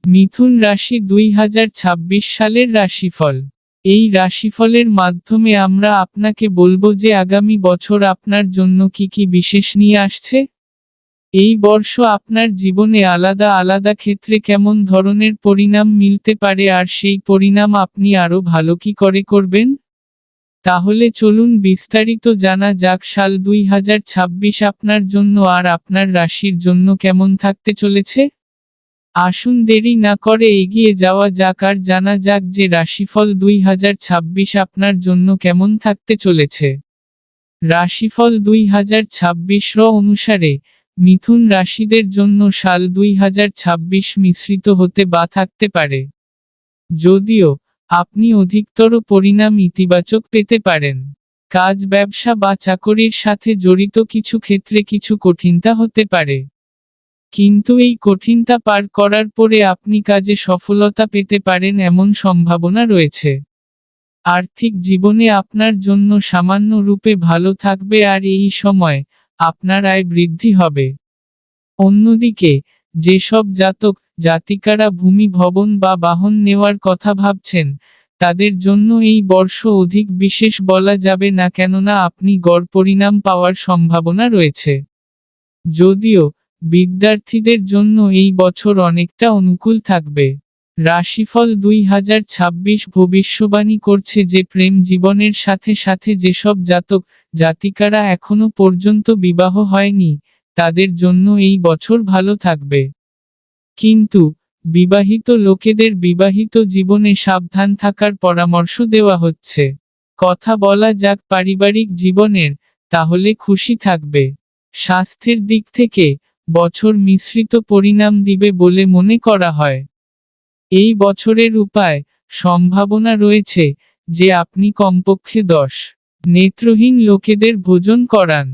মিথুন রাশি 2026 সালের রাশিফল। এই রাশিফলের মাধ্যমে আমরা আপনাকে বলবো যে আগামী বছর আপনার জন্য কি কি বিশেষ নিয়ে আসছে। এই বর্ষ আপনার জীবনে আলাদা আলাদা ক্ষেত্রে কেমন ধরনের পরিণাম মিলতে পারে আর সেই পরিণাম আপনি আরো ভালো কি করে করবেন। তাহলে চলুন বিস্তারিত জানা যাক সাল 2026 আপনার জন্য আর আপনার রাশির জন্য কেমন থাকতে চলেছে। আসুন দেরি না করে এগিয়ে যাওয়া যাক আর জানা যাক যে রাশিফল 2026 আপনার জন্য কেমন থাকতে চলেছে। রাশিফল 2026 অনুসারে মিথুন রাশিদের জন্য সাল 2026 মিশ্রিত হতে বা থাকতে পারে। যদিও আপনি অধিকতর পরিণাম ইতিবাচক পেতে পারেন, কাজ ব্যবসা বা চাকরির সাথে জড়িত কিছু ক্ষেত্রে কিছু কঠিনতা হতে পারে। কিন্তু এই কঠিনতা পার করার পরে আপনি কাজে সফলতা পেতে পারেন এমন সম্ভাবনা রয়েছে। আর্থিক জীবনে আপনার জন্য সামান্য রূপে ভালো থাকবে আর এই সময় আপনার আয় বৃদ্ধি হবে। অন্যদিকে যেসব জাতক জাতিকারা ভূমি ভবন বা বাহন নেওয়ার কথা ভাবছেন, তাদের জন্য এই বর্ষ অধিক বিশেষ বলা যাবে না, কেননা আপনি গড় পরিণাম পাওয়ার সম্ভাবনা রয়েছে। যদিও বিদ্যার্থীদের জন্য এই বছর অনেকটা অনুকূল থাকবে। রাশিফল 2026 ভবিষ্যবাণী করছে যে প্রেম জীবনের সাথে সাথে যেসব জাতক জাতিকারা এখনো পর্যন্ত বিবাহ হয়নি, তাদের জন্য এই বছর ভালো থাকবে। কিন্তু বিবাহিত লোকেদের বিবাহিত জীবনে সাবধান থাকার পরামর্শ দেওয়া হচ্ছে। কথা বলা যাক পারিবারিক জীবনের, তাহলে খুশি থাকবে। স্বাস্থ্যের দিক থেকে বছর মিশ্রিত পরিণাম দিবে বলে মনে করা হয়। এই বছরের উপায় সম্ভাবনা রয়েছে যে আপনি কমপক্ষে 10 নেত্রহীন লোকেদের ভোজন করান।